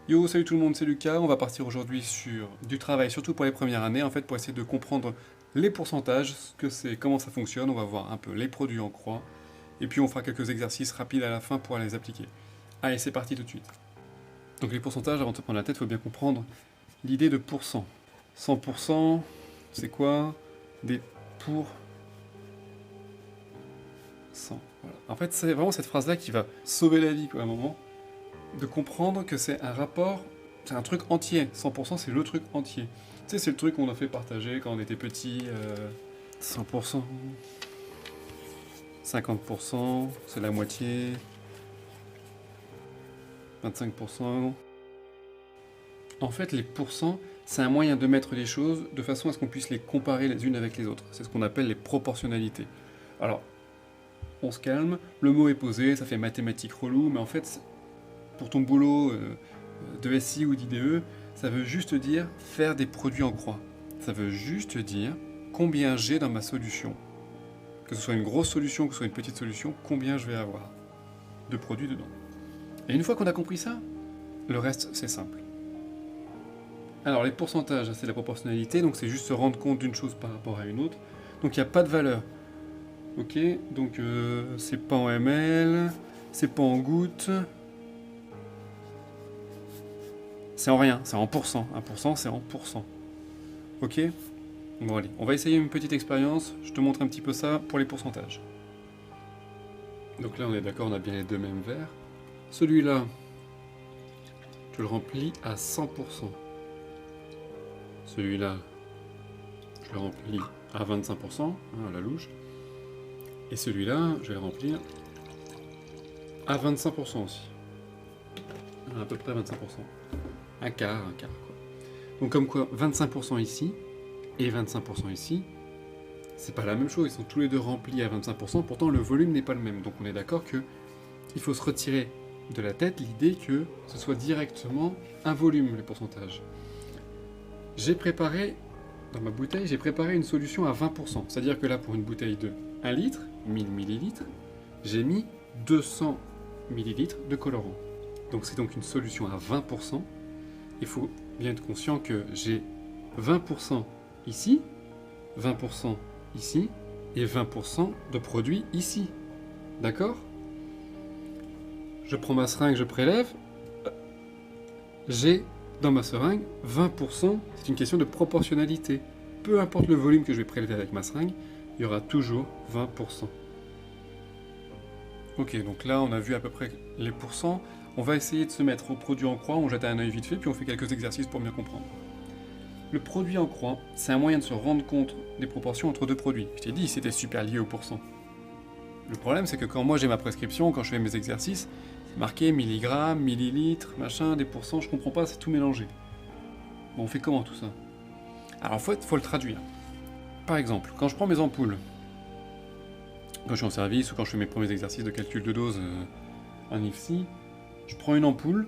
Yo, salut tout le monde, c'est Lucas. On va partir aujourd'hui sur du travail, surtout pour les premières années, en fait, pour essayer de comprendre les pourcentages, ce que c'est, comment ça fonctionne. On va voir un peu les produits en croix, et puis on fera quelques exercices rapides à la fin pour les appliquer. Allez, c'est parti tout de suite. Donc les pourcentages, avant de se prendre la tête, il faut bien comprendre l'idée de pourcent. 100%, c'est quoi? Des pour 100. Voilà. En fait, c'est vraiment cette phrase-là qui va sauver la vie, quoi, à un moment, de comprendre que c'est un rapport, c'est un truc entier. 100%, c'est le truc entier. Tu sais, c'est le truc qu'on a fait partager quand on était petit. 100%, 50%, c'est la moitié. 25%. En fait, les pourcents, c'est un moyen de mettre les choses de façon à ce qu'on puisse les comparer les unes avec les autres. C'est ce qu'on appelle les proportionnalités. Alors, on se calme, le mot est posé, ça fait mathématiques relou, mais en fait, pour ton boulot de SI ou d'IDE, ça veut juste dire faire des produits en croix. Ça veut juste dire combien j'ai dans ma solution. Que ce soit une grosse solution, que ce soit une petite solution, combien je vais avoir de produits dedans. Et une fois qu'on a compris ça, le reste c'est simple. Alors les pourcentages, c'est la proportionnalité, donc c'est juste se rendre compte d'une chose par rapport à une autre. Donc il n'y a pas de valeur. Ok, donc c'est pas en ml, c'est pas en gouttes, c'est en rien, c'est en pourcent. 1%, c'est en pourcent. Ok? Bon allez, on va essayer une petite expérience, je te montre un petit peu ça pour les pourcentages. Donc là on est d'accord, on a bien les deux mêmes verres. Celui-là, je le remplis à 100%. Celui-là, je le remplis à 25%, hein, à la louche. Et celui-là, je vais le remplir à 25% aussi. À peu près 25%. Un quart quoi. Donc comme quoi, 25% ici et 25% ici, c'est pas la même chose, ils sont tous les deux remplis à 25%, pourtant le volume n'est pas le même. Donc on est d'accord que il faut se retirer de la tête l'idée que ce soit directement un volume, les pourcentages. J'ai préparé, dans ma bouteille, j'ai préparé une solution à 20%. C'est-à-dire que là, pour une bouteille de 1 litre, 1000 millilitres, j'ai mis 200 millilitres de colorant. Donc c'est donc une solution à 20%. Il faut bien être conscient que j'ai 20% ici, 20% ici, et 20% de produit ici. D'accord? Je prends ma seringue, je prélève. J'ai dans ma seringue 20%, c'est une question de proportionnalité. Peu importe le volume que je vais prélever avec ma seringue, il y aura toujours 20%. Ok, donc là on a vu à peu près les pourcents. On va essayer de se mettre au produit en croix, on jette un œil vite fait, puis on fait quelques exercices pour mieux comprendre. Le produit en croix, c'est un moyen de se rendre compte des proportions entre deux produits. Je t'ai dit, c'était super lié au pourcent. Le problème, c'est que quand moi j'ai ma prescription, quand je fais mes exercices, c'est marqué milligrammes, millilitres, machin, des pourcents, je comprends pas, c'est tout mélangé. Bon, on fait comment tout ça? Alors, faut le traduire. Par exemple, quand je prends mes ampoules, quand je suis en service ou quand je fais mes premiers exercices de calcul de dose en IFSI, je prends une ampoule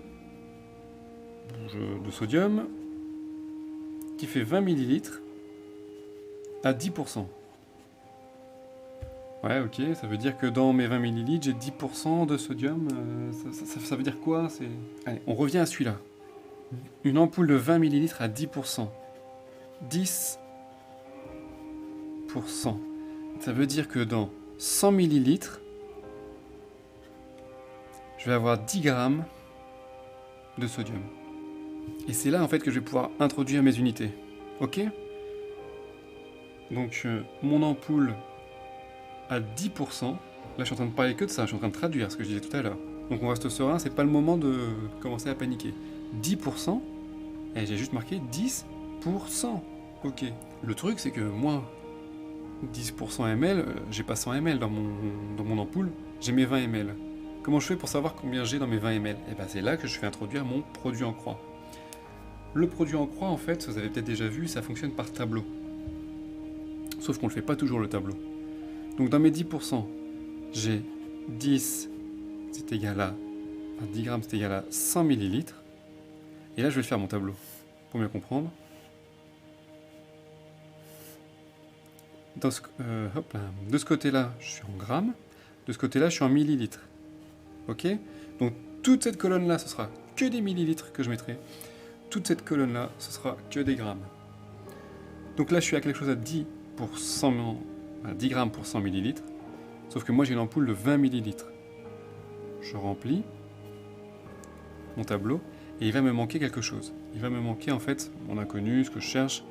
de sodium qui fait 20 millilitres à 10%. Ouais, ok, ça veut dire que dans mes 20 millilitres, j'ai 10% de sodium. Ça veut dire quoi? Allez, on revient à celui-là. Une ampoule de 20 millilitres à 10%. 10%. Ça veut dire que dans 100 millilitres, je vais avoir 10 grammes de sodium. Et c'est là en fait que je vais pouvoir introduire mes unités. Ok? Donc mon ampoule à 10%, là je suis en train de parler que de ça, je suis en train de traduire ce que je disais tout à l'heure. Donc on reste serein, c'est pas le moment de commencer à paniquer. 10%, et j'ai juste marqué 10%. Ok. Le truc c'est que moi, 10% ml, j'ai pas 100 ml dans mon ampoule, j'ai mes 20 ml. Comment je fais pour savoir combien j'ai dans mes 20 ml? Et ben c'est là que je fais introduire mon produit en croix. Le produit en croix, en fait, vous avez peut-être déjà vu, ça fonctionne par tableau. Sauf qu'on ne le fait pas toujours le tableau. Donc dans mes 10%, j'ai 10, c'est égal à, 10 grammes, c'est égal à 100 millilitres. Et là, je vais faire mon tableau, pour mieux comprendre. De ce côté-là, je suis en grammes. De ce côté-là, je suis en millilitres. Ok? Donc toute cette colonne-là, ce sera que des millilitres que je mettrai. Toute cette colonne-là, ce sera que des grammes. Donc là, je suis à quelque chose à 10 pour 100, à 10 grammes pour 100 millilitres. Sauf que moi, j'ai une ampoule de 20 millilitres. Je remplis mon tableau et il va me manquer quelque chose. Il va me manquer en fait mon inconnu, ce que je cherche.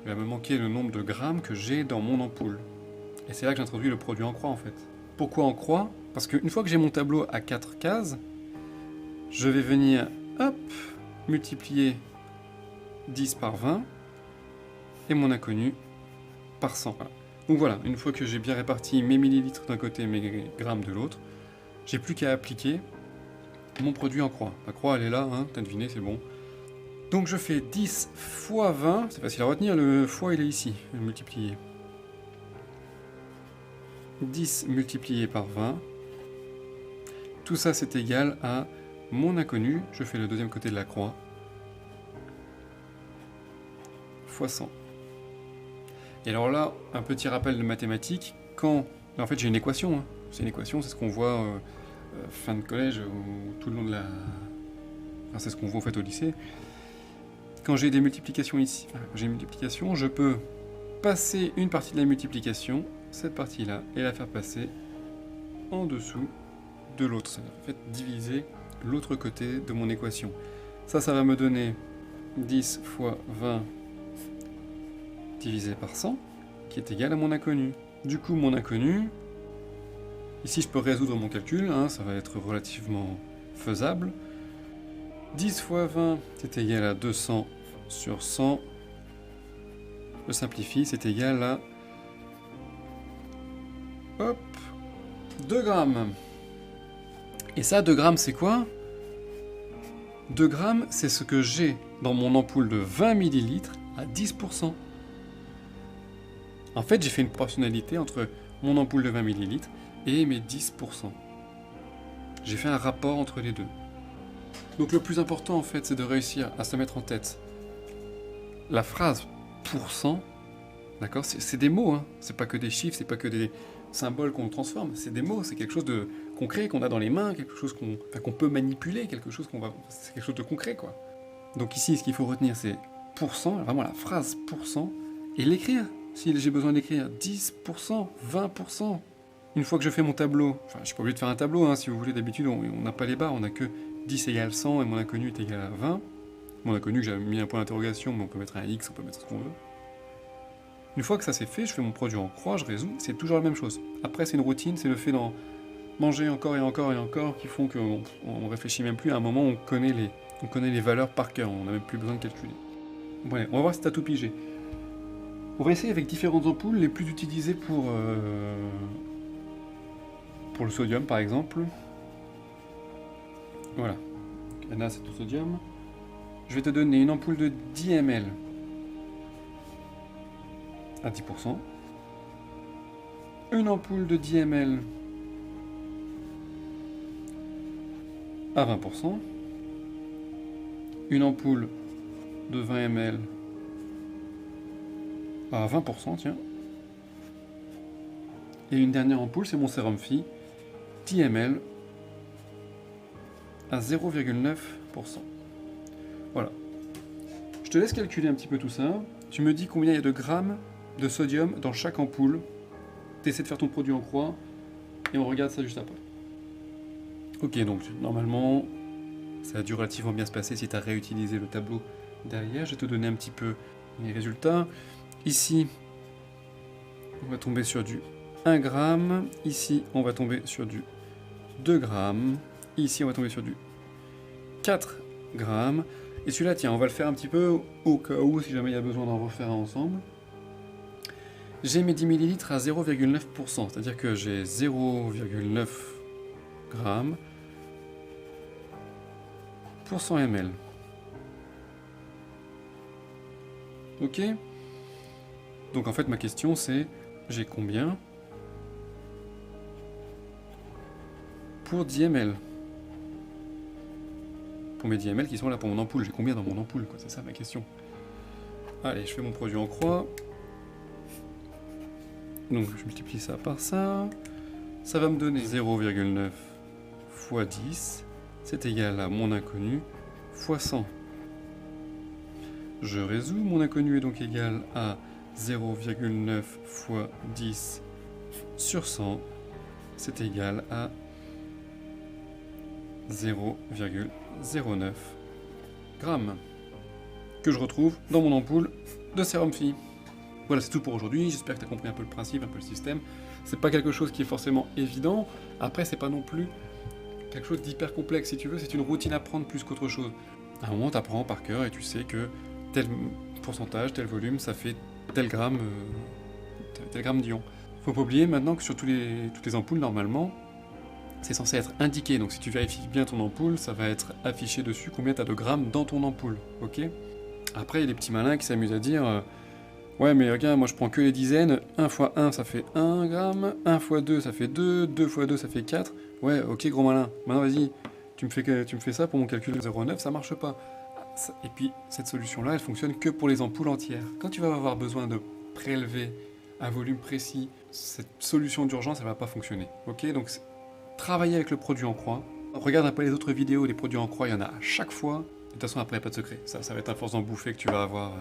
Il va me manquer le nombre de grammes que j'ai dans mon ampoule. Et c'est là que j'introduis le produit en croix en fait. Pourquoi en croix? Parce qu'une fois que j'ai mon tableau à 4 cases, je vais venir, hop, multiplier 10 par 20 et mon inconnu par 100. Voilà. Donc voilà, une fois que j'ai bien réparti mes millilitres d'un côté et mes grammes de l'autre, j'ai plus qu'à appliquer mon produit en croix. La croix elle est là, hein, t'as deviné, c'est bon. Donc je fais 10 fois 20, c'est facile à retenir, le fois il est ici, multiplié. 10 multiplié par 20, tout ça c'est égal à mon inconnu, je fais le deuxième côté de la croix, fois 100. Et alors là, un petit rappel de mathématiques, quand... En fait j'ai une équation, hein. C'est une équation, c'est ce qu'on voit fin de collège, ou tout le long de la... Enfin c'est ce qu'on voit en fait au lycée. Quand j'ai des multiplications ici, j'ai une multiplication, je peux passer une partie de la multiplication, cette partie-là, et la faire passer en dessous de l'autre. Ça va en fait diviser l'autre côté de mon équation. Ça va me donner 10 fois 20 divisé par 100, qui est égal à mon inconnu. Du coup, mon inconnu, ici je peux résoudre mon calcul, hein, ça va être relativement faisable. 10 fois 20, c'est égal à 200 sur 100. Je simplifie, c'est égal à... Hop, 2 grammes. Et ça, 2 grammes, c'est quoi? 2 grammes, c'est ce que j'ai dans mon ampoule de 20 millilitres à 10%. En fait, j'ai fait une proportionnalité entre mon ampoule de 20 millilitres et mes 10%. J'ai fait un rapport entre les deux. Donc le plus important, en fait, c'est de réussir à se mettre en tête la phrase pourcent, d'accord? C'est des mots, hein. C'est pas que des chiffres, c'est pas que des symboles qu'on transforme, c'est des mots, c'est quelque chose de concret qu'on a dans les mains, quelque chose qu'on peut manipuler, c'est quelque chose de concret, quoi. Donc ici, ce qu'il faut retenir, c'est pourcent, vraiment la phrase pourcent, et l'écrire, si j'ai besoin d'écrire 10%, 20%. Une fois que je fais mon tableau, enfin je suis pas obligé de faire un tableau, hein, si vous voulez, d'habitude on n'a pas les barres, on n'a que 10 égale 100 et mon inconnu est égal à 20. Mon inconnu, que j'avais mis un point d'interrogation, mais on peut mettre un X, on peut mettre ce qu'on veut. Une fois que ça c'est fait, je fais mon produit en croix, je résous, c'est toujours la même chose. Après c'est une routine, c'est le fait d'en manger encore et encore et encore qui font qu'on ne réfléchit même plus. À un moment on connaît les valeurs par cœur, on n'a même plus besoin de calculer. Bon allez, on va voir si t'as tout pigé. On va essayer avec différentes ampoules, les plus utilisées pour le sodium par exemple. Voilà, là c'est tout sodium. Je vais te donner une ampoule de 10 ml à 10%, une ampoule de 10 ml à 20%, une ampoule de 20 ml à 20%, tiens, et une dernière ampoule, c'est mon sérum Phi, 10 ml à 0,9%. Voilà. Je te laisse calculer un petit peu tout ça. Tu me dis combien il y a de grammes de sodium dans chaque ampoule. Tu essaies de faire ton produit en croix et on regarde ça juste après. Ok, donc normalement, ça a dû relativement bien se passer si tu as réutilisé le tableau derrière. Je vais te donner un petit peu les résultats. Ici, on va tomber sur du 1 gramme. Ici, on va tomber sur du 2 grammes. Ici, on va tomber sur du 4 grammes. Et celui-là, tiens, on va le faire un petit peu au cas où, si jamais il y a besoin d'en refaire un ensemble. J'ai mes 10 ml à 0,9%, c'est-à-dire que j'ai 0,9 grammes pour 100 ml. Ok? Donc en fait, ma question c'est, j'ai combien pour 10 ml? Pour mes 10 ml qui sont là pour mon ampoule, j'ai combien dans mon ampoule, quoi? C'est ça ma question. Allez, je fais mon produit en croix. Donc je multiplie ça par ça. Ça va me donner 0,9 fois 10. C'est égal à mon inconnu fois 100. Je résous, mon inconnu est donc égal à 0,9 fois 10 sur 100, c'est égal à 0,09 grammes, que je retrouve dans mon ampoule de sérum Phi. Voilà, c'est tout pour aujourd'hui, j'espère que tu as compris un peu le principe, un peu le système. C'est pas quelque chose qui est forcément évident, après c'est pas non plus quelque chose d'hyper complexe, si tu veux, c'est une routine à prendre plus qu'autre chose. À un moment, tu apprends par cœur et tu sais que tel pourcentage, tel volume, ça fait tel gramme d'ion. Faut pas oublier maintenant que sur toutes les ampoules, normalement, c'est censé être indiqué. Donc si tu vérifies bien ton ampoule, ça va être affiché dessus combien tu as de grammes dans ton ampoule. Ok ? Après, il y a des petits malins qui s'amusent à dire ouais, mais regarde, moi je prends que les dizaines. 1 fois 1, ça fait 1 gramme. 1 fois 2, ça fait 2. 2 fois 2, ça fait 4. Ouais, ok, gros malin. Maintenant, vas-y, tu me fais ça pour mon calcul 0,9, ça marche pas. Et puis, cette solution-là, elle fonctionne que pour les ampoules entières. Quand tu vas avoir besoin de prélever un volume précis, cette solution d'urgence, elle va pas fonctionner. Ok ? Donc, travailler avec le produit en croix. Regarde un peu les autres vidéos, les produits en croix, il y en a à chaque fois. De toute façon, après, il n'y a pas de secret. Ça va être à force d'en bouffer que tu vas avoir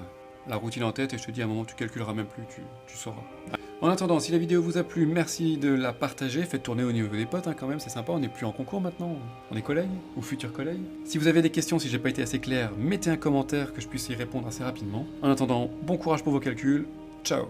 la routine en tête, et je te dis, à un moment, tu calculeras même plus, tu sauras. En attendant, si la vidéo vous a plu, merci de la partager, faites tourner au niveau des potes, hein, quand même, c'est sympa, on n'est plus en concours maintenant, on est collègues, ou futurs collègues. Si vous avez des questions, si j'ai pas été assez clair, mettez un commentaire que je puisse y répondre assez rapidement. En attendant, bon courage pour vos calculs, ciao.